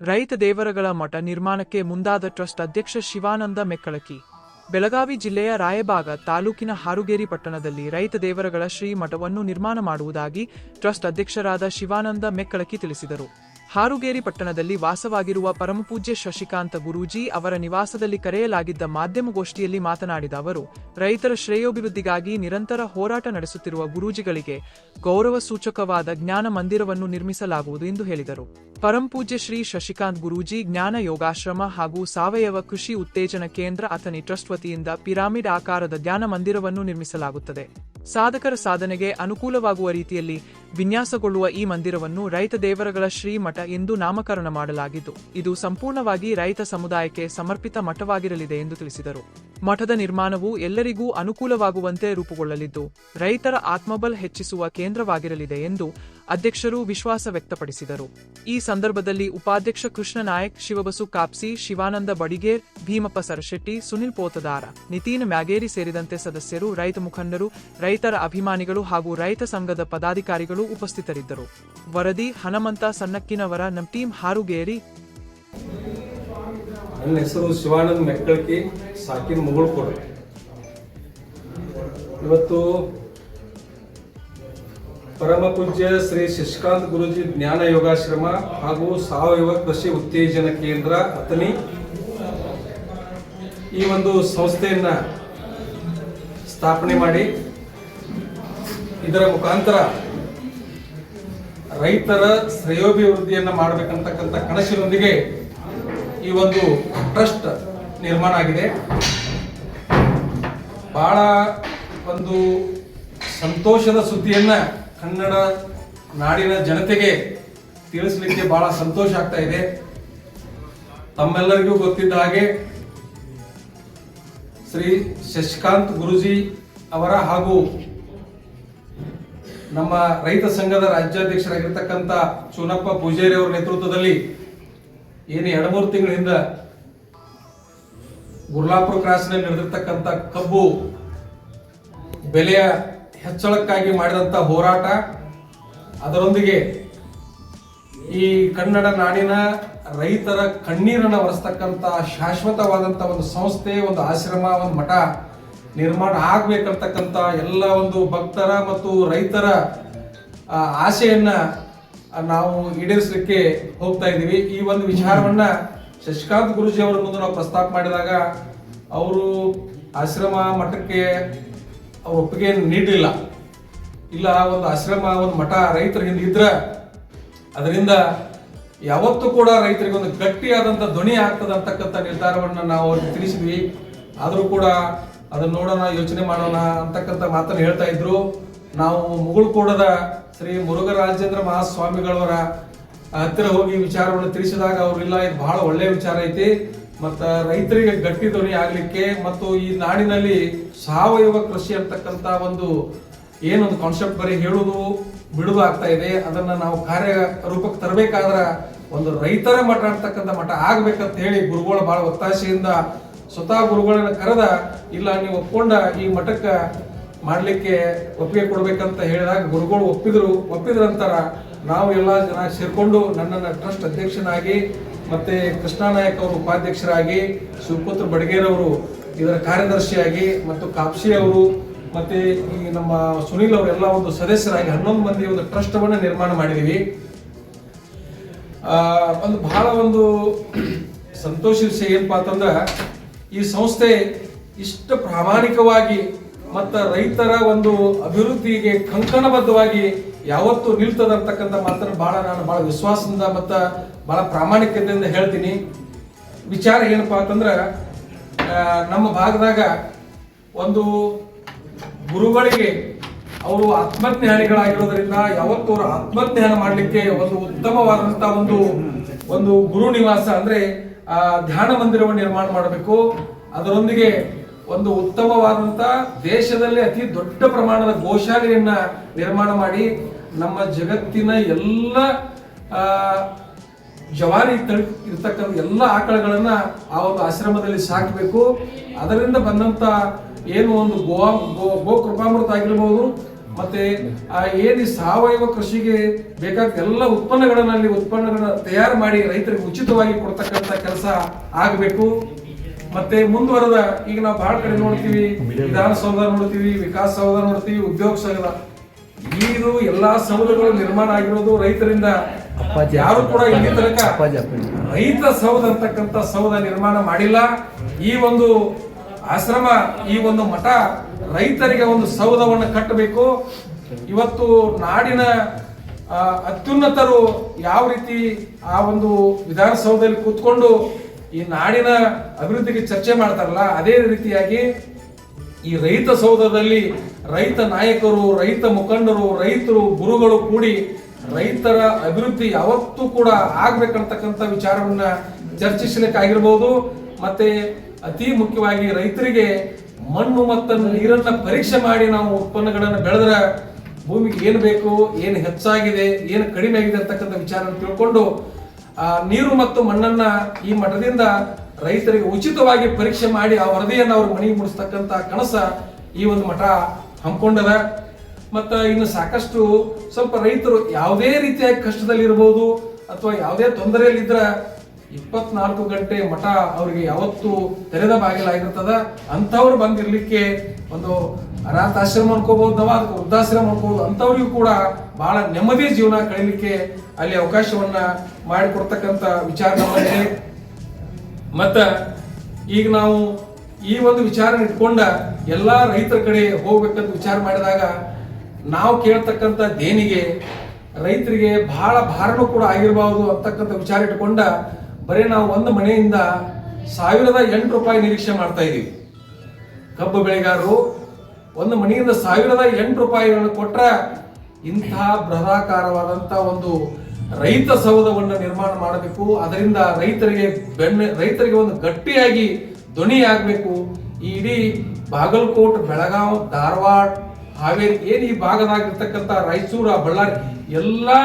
ರೈತ ದೇವರಗಳ ಮಠ ನಿರ್ಮಾಣಕ್ಕೆ ಮುಂದಾದ ಟ್ರಸ್ಟ್ ಅಧ್ಯಕ್ಷ ಶಿವಾನಂದ ಮೆಕ್ಕಳಕಿ. ಬೆಳಗಾವಿ ಜಿಲ್ಲೆಯ ರಾಯಬಾಗ ತಾಲೂಕಿನ ಹಾರುಗೇರಿ ಪಟ್ಟಣದಲ್ಲಿ ರೈತ ದೇವರಗಳ ಶ್ರೀ ಮಠವನ್ನು ನಿರ್ಮಾಣ ಮಾಡುವುದಾಗಿ ಟ್ರಸ್ಟ್ ಅಧ್ಯಕ್ಷರಾದ ಶಿವಾನಂದ ಮೆಕ್ಕಳಕಿ ತಿಳಿಸಿದರು. ಹಾರುಗೇರಿ ಪಟ್ಟಣದಲ್ಲಿ ವಾಸವಾಗಿರುವ ಪರಮಪೂಜ್ಯ ಶಶಿಕಾಂತ ಗುರೂಜಿ ಅವರ ನಿವಾಸದಲ್ಲಿ ಕರೆಯಲಾಗಿದ್ದ ಮಾಧ್ಯಮಗೋಷ್ಠಿಯಲ್ಲಿ ಮಾತನಾಡಿದ ಅವರು, ರೈತರ ಶ್ರೇಯೋಭಿವೃದ್ಧಿಗಾಗಿ ನಿರಂತರ ಹೋರಾಟ ನಡೆಸುತ್ತಿರುವ ಗುರೂಜಿಗಳಿಗೆ ಗೌರವ ಸೂಚಕವಾದ ಜ್ಞಾನ ಮಂದಿರವನ್ನು ನಿರ್ಮಿಸಲಾಗುವುದು ಎಂದು ಹೇಳಿದರು. ಪರಮಪೂಜ್ಯ ಶ್ರೀ ಶಶಿಕಾಂತ್ ಗುರೂಜಿ ಜ್ಞಾನ ಯೋಗಾಶ್ರಮ ಹಾಗೂ ಸಾವಯವ ಕೃಷಿ ಉತ್ತೇಜನ ಕೇಂದ್ರ ಅಥಣಿ ಟ್ರಸ್ಟ್ ವತಿಯಿಂದ ಪಿರಾಮಿಡ್ ಆಕಾರದ ಧ್ಯಾನ ಮಂದಿರವನ್ನು ನಿರ್ಮಿಸಲಾಗುತ್ತದೆ. ಸಾಧಕರ ಸಾಧನೆಗೆ ಅನುಕೂಲವಾಗುವ ರೀತಿಯಲ್ಲಿ ವಿನ್ಯಾಸಗೊಳ್ಳುವ ಈ ಮಂದಿರವನ್ನು ರೈತ ದೇವರಗಳ ಶ್ರೀ ಮಠ ಎಂದು ನಾಮಕರಣ ಮಾಡಲಾಗಿದ್ದು, ಇದು ಸಂಪೂರ್ಣವಾಗಿ ರೈತ ಸಮುದಾಯಕ್ಕೆ ಸಮರ್ಪಿತ ಮಠವಾಗಿರಲಿದೆ ಎಂದು ತಿಳಿಸಿದರು. ಮಠದ ನಿರ್ಮಾಣವು ಎಲ್ಲರಿಗೂ ಅನುಕೂಲವಾಗುವಂತೆ ರೂಪುಗೊಳ್ಳಲಿದ್ದು, ರೈತರ ಆತ್ಮಬಲ ಹೆಚ್ಚಿಸುವ ಕೇಂದ್ರವಾಗಿರಲಿದೆ ಎಂದು ಅಧ್ಯಕ್ಷರು ವಿಶ್ವಾಸ ವ್ಯಕ್ತಪಡಿಸಿದರು. ಈ ಸಂದರ್ಭದಲ್ಲಿ ಉಪಾಧ್ಯಕ್ಷ ಕೃಷ್ಣ ನಾಯಕ್, ಶಿವಬಸು ಕಾಪ್ಸಿ, ಶಿವಾನಂದ ಬಡಿಗೇರ್, ಭೀಮಪ್ಪ ಸರಶೆಟ್ಟಿ, ಸುನಿಲ್ ಪೋತದಾರ, ನಿತೀನ್ ಮ್ಯಾಗೇರಿ ಸೇರಿದಂತೆ ಸದಸ್ಯರು, ರೈತ ಮುಖಂಡರು, ರೈತರ ಅಭಿಮಾನಿಗಳು ಹಾಗೂ ರೈತ ಸಂಘದ ಪದಾಧಿಕಾರಿಗಳು ಉಪಸ್ಥಿತರಿದ್ದರು. ವರದಿ ಹನುಮಂತ ಸನ್ನಕ್ಕಿನವರ, ನಮ್ಮ ಟೀಮ್ ಹಾರುಗೇರಿ. ನನ್ನ ಹೆಸರು ಶಿವಾನಂದ ಮೆಕ್ಕಳಕಿ, ಸಾಕಿನ ಮುಗುಳ್ಕೋಡು. ಇವತ್ತು ಪರಮ ಪೂಜ್ಯ ಶ್ರೀ ಶಶಿಕಾಂತ್ ಗುರೂಜಿ ಜ್ಞಾನ ಯೋಗಾಶ್ರಮ ಹಾಗೂ ಸಾವಯವ ಕೃಷಿ ಉತ್ತೇಜನ ಕೇಂದ್ರ ಅಥಣಿ ಈ ಒಂದು ಸಂಸ್ಥೆಯನ್ನ ಸ್ಥಾಪನೆ ಮಾಡಿ ಇದರ ಮುಖಾಂತರ ರೈತರ ಶ್ರೇಯೋಭಿವೃದ್ಧಿಯನ್ನ ಮಾಡಬೇಕಂತಕ್ಕಂಥ ಕನಸಿನೊಂದಿಗೆ ಈ ಒಂದು ಟ್ರಸ್ಟ್ ನಿರ್ಮಾಣ ಆಗಿದೆ. ಬಹಳ ಒಂದು ಸಂತೋಷದ ಸುದ್ದಿಯನ್ನ ಕನ್ನಡ ನಾಡಿನ ಜನತೆಗೆ ತಿಳಿಸಲಿಕ್ಕೆ ಬಹಳ ಸಂತೋಷ ಆಗ್ತಾ ಇದೆ. ತಮ್ಮೆಲ್ಲರಿಗೂ ಗೊತ್ತಿದ್ದ ಹಾಗೆ ಶ್ರೀ ಶಶಿಕಾಂತ್ ಗುರೂಜಿ ಅವರ ಹಾಗೂ ನಮ್ಮ ರೈತ ಸಂಘದ ರಾಜ್ಯಾಧ್ಯಕ್ಷರಾಗಿರ್ತಕ್ಕಂಥ ಚೂನಪ್ಪ ಪೂಜಾರಿ ಅವರ ನೇತೃತ್ವದಲ್ಲಿ ಏನು 2-3 ತಿಂಗಳ ಹಿಂದ ಗುರ್ಲಾಪುರ ಕ್ರಾಸ್ನಲ್ಲಿ ನಡೆದಿರ್ತಕ್ಕಂಥ ಕಬ್ಬು ಬೆಲೆಯ ಹೆಚ್ಚಳಕ್ಕಾಗಿ ಮಾಡಿದಂಥ ಹೋರಾಟ, ಅದರೊಂದಿಗೆ ಈ ಕನ್ನಡ ನಾಡಿನ ರೈತರ ಕಣ್ಣೀರನ್ನು ಒರೆಸ್ತಕ್ಕಂಥ ಶಾಶ್ವತವಾದಂಥ ಒಂದು ಸಂಸ್ಥೆ, ಒಂದು ಆಶ್ರಮ, ಒಂದು ಮಠ ನಿರ್ಮಾಣ ಆಗ್ಬೇಕಂತಕ್ಕಂಥ ಎಲ್ಲ ಒಂದು ಭಕ್ತರ ಮತ್ತು ರೈತರ ಆಸೆಯನ್ನ ನಾವು ಈಡೇರಿಸಲಿಕ್ಕೆ ಹೋಗ್ತಾ ಇದ್ದೀವಿ. ಈ ಒಂದು ವಿಚಾರವನ್ನ ಶಶಿಕಾಂತ್ ಗುರೂಜಿ ಅವರ ಮುಂದೆ ನಾವು ಪ್ರಸ್ತಾಪ ಮಾಡಿದಾಗ ಅವರು ಆಶ್ರಮ ಮಠಕ್ಕೆ ಅವ್ರ ಒಪ್ಪಿಗೆ ನೀಡಲಿಲ್ಲ. ಇಲ್ಲ, ಒಂದು ಆಶ್ರಮ, ಒಂದು ಮಠ ರೈತರ ಹಿಂದೆ ಇದ್ರ ಅದರಿಂದ ಯಾವತ್ತೂ ಕೂಡ ರೈತರಿಗೆ ಒಂದು ಗಟ್ಟಿಯಾದಂಥ ಧ್ವನಿ ಆಗ್ತದೆ ಅಂತಕ್ಕಂಥ ನಿರ್ಧಾರವನ್ನು ನಾವು ಅವ್ರಿಗೆ ತಿಳಿಸಿದ್ವಿ. ಆದರೂ ಕೂಡ ಅದನ್ನ ನೋಡೋಣ, ಯೋಚನೆ ಮಾಡೋಣ ಅಂತಕ್ಕಂಥ ಮಾತನ್ನು ಹೇಳ್ತಾ ಇದ್ರು. ನಾವು ಮುಗುಳ್ಕೋಡದ ಶ್ರೀ ಮುರುಘರಾಜೇಂದ್ರ ಮಹಾಸ್ವಾಮಿಗಳವರ ಹತ್ತಿರ ಹೋಗಿ ವಿಚಾರವನ್ನು ತಿಳಿಸಿದಾಗ ಅವರಿಲ್ಲ, ಇದು ಬಹಳ ಒಳ್ಳೆಯ ವಿಚಾರ ಐತಿ, ಮತ್ತು ರೈತರಿಗೆ ಗಟ್ಟಿ ಧ್ವನಿ ಆಗ್ಲಿಕ್ಕೆ ಮತ್ತು ಈ ನಾಡಿನಲ್ಲಿ ಸಾವಯವ ಕೃಷಿ ಅಂತಕ್ಕಂಥ ಒಂದು ಏನೊಂದು ಕಾನ್ಸೆಪ್ಟ್ ಬರೀ ಹೇಳುವುದು ಬಿಡುವುದು ಆಗ್ತಾ ಇದೆ. ಅದನ್ನ ನಾವು ಕಾರ್ಯ ರೂಪಕ್ಕೆ ತರಬೇಕಾದ್ರೆ ಒಂದು ರೈತರ ಮಠ ಅಂತಕ್ಕಂಥ ಮಠ ಆಗ್ಬೇಕಂತ ಹೇಳಿ ಗುರುಗಳು ಬಹಳ ಒತ್ತಾಸೆಯಿಂದ ಸ್ವತಃ ಗುರುಗಳನ್ನ ಕರೆದ, ಇಲ್ಲ ನೀವು ಒಪ್ಕೊಂಡ ಈ ಮಠಕ್ಕೆ ಮಾಡ್ಲಿಕ್ಕೆ ಒಪ್ಪಿಗೆ ಕೊಡ್ಬೇಕಂತ ಹೇಳಿದಾಗ ಗುರುಗಳು ಒಪ್ಪಿದ್ರಂತರ ನಾವು ಎಲ್ಲ ಜನ ಸೇರ್ಕೊಂಡು ನನ್ನನ್ನು ಟ್ರಸ್ಟ್ ಅಧ್ಯಕ್ಷನಾಗಿ, ಮತ್ತೆ ಕೃಷ್ಣ ನಾಯಕ್ ಅವರು ಉಪಾಧ್ಯಕ್ಷರಾಗಿ, ಶಿವಪುತ್ರ ಬಡಗೇರ್ ಅವರು ಇದರ ಕಾರ್ಯದರ್ಶಿಯಾಗಿ, ಮತ್ತು ಕಾಪ್ಸಿ ಅವರು ಮತ್ತೆ ಈ ನಮ್ಮ ಸುನಿಲ್ ಅವರೆಲ್ಲ ಒಂದು ಸದಸ್ಯರಾಗಿ 11 ಮಂದಿ ಒಂದು ಟ್ರಸ್ಟ್ ಅನ್ನ ನಿರ್ಮಾಣ ಮಾಡಿದೀವಿ. ಒಂದು ಬಹಳ ಒಂದು ಸಂತೋಷ ವಿಷಯ ಏನಪ್ಪಾ ಅಂತಂದ್ರ, ಈ ಸಂಸ್ಥೆ ಇಷ್ಟು ಪ್ರಾಮಾಣಿಕವಾಗಿ ಮತ್ತು ರೈತರ ಒಂದು ಅಭಿವೃದ್ಧಿಗೆ ಕಂಕಣಬದ್ಧವಾಗಿ ಯಾವತ್ತೂ ನಿಲ್ತದಂತಕ್ಕಂಥ ಮಾತನ್ನು ನಾನು ಬಹಳ ವಿಶ್ವಾಸದಿಂದ ಮತ್ತು ಬಹಳ ಪ್ರಾಮಾಣಿಕತೆಯಿಂದ ಹೇಳ್ತೀನಿ. ವಿಚಾರ ಏನಪ್ಪಾ ಅಂತಂದ್ರ, ನಮ್ಮ ಭಾಗದಾಗ ಒಂದು ಗುರುಗಳಿಗೆ ಅವರು ಆತ್ಮಜ್ಞಾನಿಗಳಾಗಿರೋದ್ರಿಂದ ಯಾವತ್ತೂ ಅವರು ಆತ್ಮಜ್ಞಾನ ಮಾಡಲಿಕ್ಕೆ ಒಂದು ಉತ್ತಮವಾದಂತ ಒಂದು ಗುರು ನಿವಾಸ ಅಂದ್ರೆ ಧ್ಯಾನ ಮಂದಿರವನ್ನು ನಿರ್ಮಾಣ ಮಾಡಬೇಕು. ಅದರೊಂದಿಗೆ ಒಂದು ಉತ್ತಮವಾದಂತ ದೇಶದಲ್ಲಿ ಅತಿ ದೊಡ್ಡ ಪ್ರಮಾಣದ ಗೋಶಾಲೆಯನ್ನ ನಿರ್ಮಾಣ ಮಾಡಿ ನಮ್ಮ ಜಗತ್ತಿನ ಎಲ್ಲ ಜವಾರಿ ಇರ್ತಕ್ಕಂಥ ಎಲ್ಲ ಆಕಳಗಳನ್ನ ಆ ಒಂದು ಆಶ್ರಮದಲ್ಲಿ ಸಾಕಬೇಕು. ಅದರಿಂದ ಬಂದಂತ ಏನು ಒಂದು ಗೋ ಕೃಪಾಮೃತ ಆಗಿರ್ಬೋದು, ಮತ್ತೆ ಏನು ಸಾವಯವ ಕೃಷಿಗೆ ಬೇಕಾದ ಎಲ್ಲ ಉತ್ಪನ್ನಗಳನ್ನ ತಯಾರು ಮಾಡಿ ರೈತರಿಗೆ ಉಚಿತವಾಗಿ ಕೊಡ್ತಕ್ಕಂಥ ಕೆಲಸ ಆಗಬೇಕು. ಮತ್ತೆ ಮುಂದುವರೆದ ಈಗ ನಾವು ಬಹಳ ಕಡೆ ನೋಡ್ತೀವಿ, ವಿಧಾನಸೌಧ ನೋಡ್ತೀವಿ, ವಿಕಾಸ ಸೌಧ ನೋಡ್ತೀವಿ, ಉದ್ಯೋಗ ಸೌಧ, ಇದು ಎಲ್ಲಾ ಸೌಧಗಳು ನಿರ್ಮಾಣ ಆಗಿರೋದು ರೈತರಿಂದ. ಯಾರು ಕೂಡ ಇಲ್ಲಿ ತನಕ ರೈತ ಸೌಧ ಅಂತಕ್ಕಂಥ ಸೌಧ ನಿರ್ಮಾಣ ಮಾಡಿಲ್ಲ. ಈ ಒಂದು ಆಶ್ರಮ, ಈ ಒಂದು ಮಠ ರೈತರಿಗೆ ಒಂದು ಸೌಧವನ್ನು ಕಟ್ಟಬೇಕು. ಇವತ್ತು ನಾಡಿನ ಅತ್ಯುನ್ನತರು ಯಾವ ರೀತಿ ಆ ಒಂದು ವಿಧಾನಸೌಧದಲ್ಲಿ ಕೂತ್ಕೊಂಡು ಈ ನಾಡಿನ ಅಭಿವೃದ್ಧಿಗೆ ಚರ್ಚೆ ಮಾಡ್ತಾರಲ್ಲ, ಅದೇ ರೀತಿಯಾಗಿ ಈ ರೈತ ಸೌಧದಲ್ಲಿ ರೈತ ನಾಯಕರು, ರೈತ ಮುಖಂಡರು, ರೈತರು, ಗುರುಗಳು ಕೂಡಿ ರೈತರ ಅಭಿವೃದ್ಧಿ ಯಾವತ್ತೂ ಕೂಡ ಆಗ್ಬೇಕಂತಕ್ಕಂಥ ವಿಚಾರವನ್ನ ಚರ್ಚಿಸಲಿಕ್ಕಾಗಿರ್ಬೋದು. ಮತ್ತೆ ಅತಿ ಮುಖ್ಯವಾಗಿ ರೈತರಿಗೆ ಮಣ್ಣು ಮತ್ತು ನೀರನ್ನ ಪರೀಕ್ಷೆ ಮಾಡಿ ನಾವು ಉತ್ಪನ್ನಗಳನ್ನು ಬೆಳೆದ್ರೆ ಭೂಮಿಗೆ ಏನು ಬೇಕು, ಏನು ಹೆಚ್ಚಾಗಿದೆ, ಏನು ಕಡಿಮೆ ಆಗಿದೆ ಅಂತಕ್ಕಂಥ ವಿಚಾರ ತಿಳ್ಕೊಂಡು ನೀರು ಮತ್ತು ಮಣ್ಣನ್ನ ಈ ಮಠದಿಂದ ರೈತರಿಗೆ ಉಚಿತವಾಗಿ ಪರೀಕ್ಷೆ ಮಾಡಿ ಆ ವರದಿಯನ್ನು ಅವ್ರ ಮನೆಗೆ ಮುಡಿಸ್ತಕ್ಕಂಥ ಕನಸ ಈ ಒಂದು ಮಠ ಹಮ್ಮಿಕೊಂಡದ. ಮತ್ತು ಇನ್ನು ಸಾಕಷ್ಟು ಸ್ವಲ್ಪ ರೈತರು ಯಾವುದೇ ರೀತಿಯಾಗಿ ಕಷ್ಟದಲ್ಲಿರ್ಬೋದು ಅಥವಾ ಯಾವುದೇ ತೊಂದರೆಯಲ್ಲಿದ್ರೆ 24 ಗಂಟೆ ಮಠ ಅವರಿಗೆ ಯಾವತ್ತೂ ತೆರೆದ ಬಾಗಿಲಾಗಿರ್ತದ. ಅಂಥವ್ರು ಬಂದಿರ್ಲಿಕ್ಕೆ ಒಂದು ಅನಾಥಾಶ್ರಮ ಅನ್ಕೋಬಹುದು, ನಾವು ಅದಕ್ಕೆ ವೃದ್ಧಾಶ್ರಮ ಅನ್ಕೋಬಹುದು, ಅಂಥವ್ರಿಗೂ ಕೂಡ ಬಹಳ ನೆಮ್ಮದಿ ಜೀವನ ಕಳೀಲಿಕ್ಕೆ ಅಲ್ಲಿ ಅವಕಾಶವನ್ನ ಮಾಡಿಕೊಡ್ತಕ್ಕಂಥ ವಿಚಾರ ನಮ್ಮಲ್ಲಿದೆ. ಮತ್ತ ಈಗ ನಾವು ಈ ಒಂದು ವಿಚಾರ ಇಟ್ಕೊಂಡ ಎಲ್ಲಾ ರೈತರ ಕಡೆ ಹೋಗ್ಬೇಕಂತ ವಿಚಾರ ಮಾಡಿದಾಗ ನಾವು ಕೇಳ್ತಕ್ಕಂಥ ದೇಣಿಗೆ ರೈತರಿಗೆ ಬಹಳ ಭಾರನೂ ಕೂಡ ಆಗಿರಬಹುದು ಅಂತಕ್ಕಂಥ ವಿಚಾರ ಇಟ್ಕೊಂಡ ಬರೀ ನಾವು ಒಂದು ಮನೆಯಿಂದ 1008 ರೂಪಾಯಿ ನಿರೀಕ್ಷೆ ಮಾಡ್ತಾ ಇದೀವಿ. ಕಬ್ಬು ಬೆಳೆಗಾರರು ಒಂದು ಮನೆಯಿಂದ 1008 ರೂಪಾಯಿಗಳನ್ನು ಕೊಟ್ರ ಇಂತಹ ಬೃಹದಾಕಾರವಾದಂತಹ ಒಂದು ರೈತ ಸೌಧವನ್ನು ನಿರ್ಮಾಣ ಮಾಡಬೇಕು. ಅದರಿಂದ ರೈತರಿಗೆ ಒಂದು ಗಟ್ಟಿಯಾಗಿ ಧ್ವನಿ ಆಗಬೇಕು. ಈ ಇಡೀ ಬಾಗಲಕೋಟ್, ಬೆಳಗಾವ್, ಧಾರವಾಡ, ಹಾವೇರಿ ಏನು ಈ ಭಾಗದಾಗಿರ್ತಕ್ಕಂಥ ರಾಯಚೂರು, ಬಳ್ಳಾರಿ ಎಲ್ಲಾ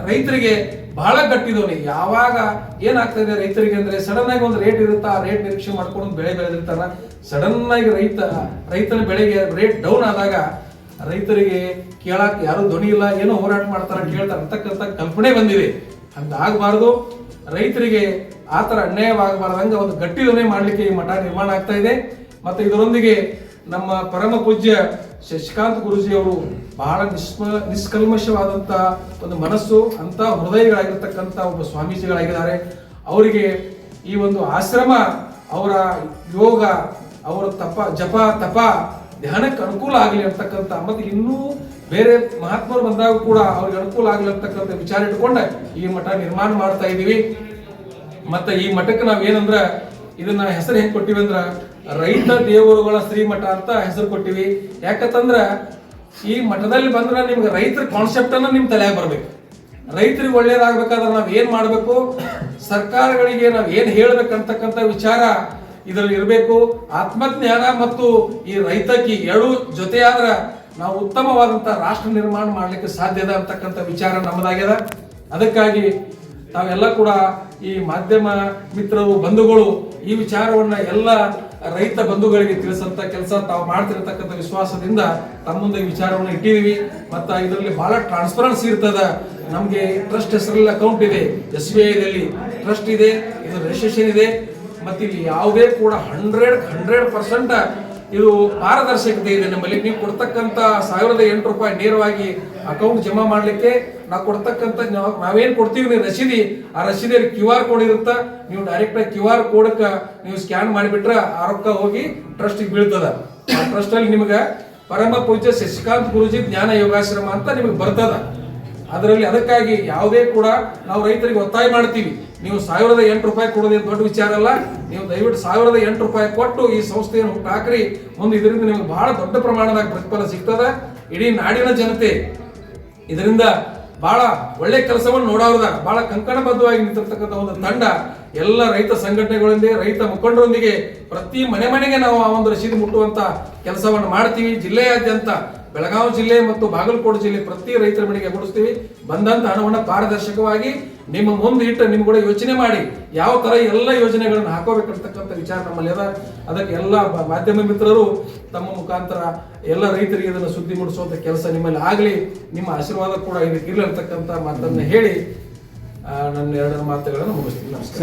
ರೈತರಿಗೆ ಬಹಳ ಗಟ್ಟಿ ಧ್ವನಿ. ಯಾವಾಗ ಏನಾಗ್ತಾ ಇದೆ ರೈತರಿಗೆ ಅಂದ್ರೆ ಸಡನ್ ಆಗಿ ಒಂದು ರೇಟ್ ಇರುತ್ತಾ, ಆ ರೇಟ್ ನಿರೀಕ್ಷೆ ಮಾಡ್ಕೊಂಡು ಬೆಳೆ ಬೆಳೆದಿರ್ತಾರ. ಸಡನ್ ಆಗಿ ರೈತನ ಬೆಳೆಗೆ ರೇಟ್ ಡೌನ್ ಆದಾಗ ರೈತರಿಗೆ ಕೇಳಕ್ ಯಾರು ಧ್ವನಿ ಇಲ್ಲ, ಏನೋ ಹೋರಾಟ ಮಾಡ್ತಾರ, ಕೇಳ್ತಾರ ಅಂತಕ್ಕಂಥ ಕಲ್ಪನೆ ಬಂದಿದೆ. ಹಂಗಾಗಬಾರದು. ರೈತರಿಗೆ ಆತರ ಅನ್ಯಾಯವಾಗಬಾರ್ದಂಗ ಒಂದು ಗಟ್ಟಿ ಧ್ವನಿ ಮಾಡ್ಲಿಕ್ಕೆ ಈ ಮಠ ನಿರ್ಮಾಣ ಆಗ್ತಾ ಇದೆ. ಮತ್ತೆ ಇದರೊಂದಿಗೆ ನಮ್ಮ ಪರಮ ಪೂಜ್ಯ ಶಶಿಕಾಂತ್ ಗುರುಜಿ ಅವರು ಬಹಳ ನಿಷ್ಕಲ್ಮಶವಾದಂತ ಒಂದು ಮನಸ್ಸು, ಅಂತ ಹೃದಯಗಳಾಗಿರ್ತಕ್ಕಂಥ ಒಬ್ಬ ಸ್ವಾಮೀಜಿಗಳಾಗಿದ್ದಾರೆ. ಅವರಿಗೆ ಈ ಒಂದು ಆಶ್ರಮ, ಅವರ ಯೋಗ, ಅವರ ಜಪ ತಪ ಧ್ಯಾನಕ್ಕೆ ಅನುಕೂಲ ಆಗಲಿ ಅಂತಕ್ಕಂಥ, ಮತ್ತೆ ಇನ್ನೂ ಬೇರೆ ಮಹಾತ್ಮರು ಬಂದಾಗ ಕೂಡ ಅವ್ರಿಗೆ ಅನುಕೂಲ ಆಗಲಿ ಅಂತಕ್ಕಂಥ ವಿಚಾರ ಇಟ್ಕೊಂಡ ಈ ಮಠ ನಿರ್ಮಾಣ ಮಾಡ್ತಾ ಇದೀವಿ. ಮತ್ತೆ ಈ ಮಠಕ್ಕೆ ನಾವೇನಂದ್ರ ಇದನ್ನ ಹೆಸರು ಹೆಂಗ್ ಕೊಟ್ಟಿವಿ ಅಂದ್ರ ರೈತ ದೇವರುಗಳ ಶ್ರೀಮಠ ಅಂತ ಹೆಸರು ಕೊಟ್ಟಿವಿ. ಯಾಕಂತಂದ್ರ ಈ ಮಠದಲ್ಲಿ ಬಂದ್ರ ನಿಮ್ಗೆ ರೈತರ ಕಾನ್ಸೆಪ್ಟ್ ಅನ್ನ ನಿಮ್ ತಲೆಯಾಗ ಬರ್ಬೇಕು. ರೈತರಿಗೆ ಒಳ್ಳೇದಾಗ್ಬೇಕಾದ್ರೆ ನಾವ್ ಏನ್ ಮಾಡ್ಬೇಕು, ಸರ್ಕಾರಗಳಿಗೆ ನಾವ್ ಏನ್ ಹೇಳ್ಬೇಕಂತಕ್ಕಂಥ ವಿಚಾರ ಇದರಲ್ಲಿ ಇರಬೇಕು. ಆತ್ಮಜ್ಞಾನ ಮತ್ತು ಈ ರೈತಕಿ ಎರಡೂ ಜೊತೆಯಾದ್ರ ನಾವು ಉತ್ತಮವಾದಂತ ರಾಷ್ಟ್ರ ನಿರ್ಮಾಣ ಮಾಡ್ಲಿಕ್ಕೆ ಸಾಧ್ಯದ ಅಂತಕ್ಕಂಥ ವಿಚಾರ ನಮ್ಮದಾಗ್ಯದ. ಅದಕ್ಕಾಗಿ ತಾವೆಲ್ಲ ಕೂಡ ಈ ಮಾಧ್ಯಮ ಮಿತ್ರರು, ಬಂಧುಗಳು ಈ ವಿಚಾರವನ್ನ ಎಲ್ಲ ರೈತ ಬಂಧುಗಳಿಗೆ ತಿಳಿಸಂತ ಕೆಲಸ ತಾವು ಮಾಡ್ತಿರತಕ್ಕಂಥ ವಿಶ್ವಾಸದಿಂದ ತಮ್ಮ ಮುಂದೆ ವಿಚಾರವನ್ನು ಇಟ್ಟಿದೀವಿ. ಮತ್ತ ಇದರಲ್ಲಿ ಬಹಳ ಟ್ರಾನ್ಸ್ಪರೆನ್ಸಿ ಇರ್ತದ. ನಮ್ಗೆ ಟ್ರಸ್ಟ್ ಹೆಸರಲ್ಲಿ ಅಕೌಂಟ್ ಇದೆ, SBI ದಲ್ಲಿ ಟ್ರಸ್ಟ್ ಇದೆ, ಇದು ರಿಜಿಸ್ಟ್ರೇಷನ್ ಇದೆ. ಮತ್ತೆ ಇಲ್ಲಿ ಯಾವುದೇ ಕೂಡ 100% ಇದು ಪಾರದರ್ಶಕತೆ ಇದೆ ನಮ್ಮಲ್ಲಿ. ನೀವು ಕೊಡ್ತಕ್ಕಂಥ 1008 ರೂಪಾಯಿ ನೇರವಾಗಿ ಅಕೌಂಟ್ ಜಮಾ ಮಾಡ್ಲಿಕ್ಕೆ ನಾವು ಕೊಡ್ತಕ್ಕಂಥ ನಾವೇನ್ ಕೊಡ್ತೀವಿ ನೀವು ರಸೀದಿ, ಆ ರಸೀದಿಯಲ್ಲಿ QR ಕೋಡ್ ಇರುತ್ತ. ನೀವು ಡೈರೆಕ್ಟ್ ಆಗಿ QR ಕೋಡ್ಕ ನೀವು ಸ್ಕ್ಯಾನ್ ಮಾಡಿಬಿಟ್ರ ಆ ರೊಕ್ಕ ಹೋಗಿ ಟ್ರಸ್ಟಿಗೆ ಬೀಳ್ತದ. ಆ ಟ್ರಸ್ಟ್ ಅಲ್ಲಿ ನಿಮ್ಗೆ ಪರಮ ಪೂಜ್ಯ ಶಶಿಕಾಂತ್ ಗುರುಜಿ ಜ್ಞಾನ ಯೋಗಾಶ್ರಮ ಅಂತ ನಿಮಗೆ ಬರ್ತದ. ಅದರಲ್ಲಿ ಅದಕ್ಕಾಗಿ ಯಾವುದೇ ಕೂಡ ನಾವು ರೈತರಿಗೆ ಒತ್ತಾಯ ಮಾಡ್ತೀವಿ, ನೀವು 1008 ರೂಪಾಯಿ ಕೊಡೋದೇ ದೊಡ್ಡ ವಿಚಾರ ಅಲ್ಲ. ನೀವು ದಯವಿಟ್ಟು 1008 ರೂಪಾಯಿ ಕೊಟ್ಟು ಈ ಸಂಸ್ಥೆಯನ್ನು ಹುಟ್ಟು ಹಾಕ್ರಿ. ಮುಂದೆ ಇದರಿಂದ ನಿಮಗೆ ಬಹಳ ದೊಡ್ಡ ಪ್ರಮಾಣದಾಗ ಪ್ರತಿಫಲ ಸಿಗ್ತದ. ಇಡೀ ನಾಡಿನ ಜನತೆ ಇದರಿಂದ ಬಹಳ ಒಳ್ಳೆ ಕೆಲಸವನ್ನು ನೋಡೋದ, ಬಹಳ ಕಂಕಣಬದ್ಧವಾಗಿ ನಿಂತಿರ್ತಕ್ಕಂಥ ಒಂದು ತಂಡ ಎಲ್ಲ ರೈತ ಸಂಘಟನೆಗಳೊಂದಿಗೆ, ರೈತ ಮುಖಂಡರೊಂದಿಗೆ ಪ್ರತಿ ಮನೆಗೆ ನಾವು ಆ ಒಂದು ರಸೀದಿ ಮುಟ್ಟುವಂತ ಕೆಲಸವನ್ನು ಮಾಡ್ತೀವಿ. ಜಿಲ್ಲೆಯಾದ್ಯಂತ ಬೆಳಗಾವಿ ಜಿಲ್ಲೆ ಮತ್ತು ಬಾಗಲಕೋಟೆ ಜಿಲ್ಲೆ ಪ್ರತಿ ರೈತರ ಮನೆಗೆ ಕೊಡಿಸ್ತೀವಿ. ಬಂದಂತ ಹಣವನ್ನು ಪಾರದರ್ಶಕವಾಗಿ ನಿಮ್ಮ ಮುಂದೆ ಇಟ್ಟು ನಿಮ್ ಕೂಡ ಯೋಚನೆ ಮಾಡಿ ಯಾವ ತರ ಎಲ್ಲ ಯೋಜನೆಗಳನ್ನು ಹಾಕೋಬೇಕಂತಕ್ಕಂಥ ವಿಚಾರ ನಮ್ಮಲ್ಲಿ ಅದ. ಅದಕ್ಕೆ ಎಲ್ಲ ಮಾಧ್ಯಮ ಮಿತ್ರರು ತಮ್ಮ ಮುಖಾಂತರ ಎಲ್ಲ ರೈತರಿಗೆ ಇದನ್ನು ಸುದ್ದಿ ಮೂಡಿಸುವಂತ ಕೆಲಸ ನಿಮ್ಮಲ್ಲಿ ಆಗಲಿ, ನಿಮ್ಮ ಆಶೀರ್ವಾದ ಕೂಡ ಇದಕ್ಕೆ ಇರಲಿ ಅಂತಕ್ಕಂಥ ಮಾತನ್ನ ಹೇಳಿ ನನ್ನ 2 ಮಾತುಗಳನ್ನು ಮುಗಿಸ್ತೀನಿ. ನಮಸ್ಕಾರ.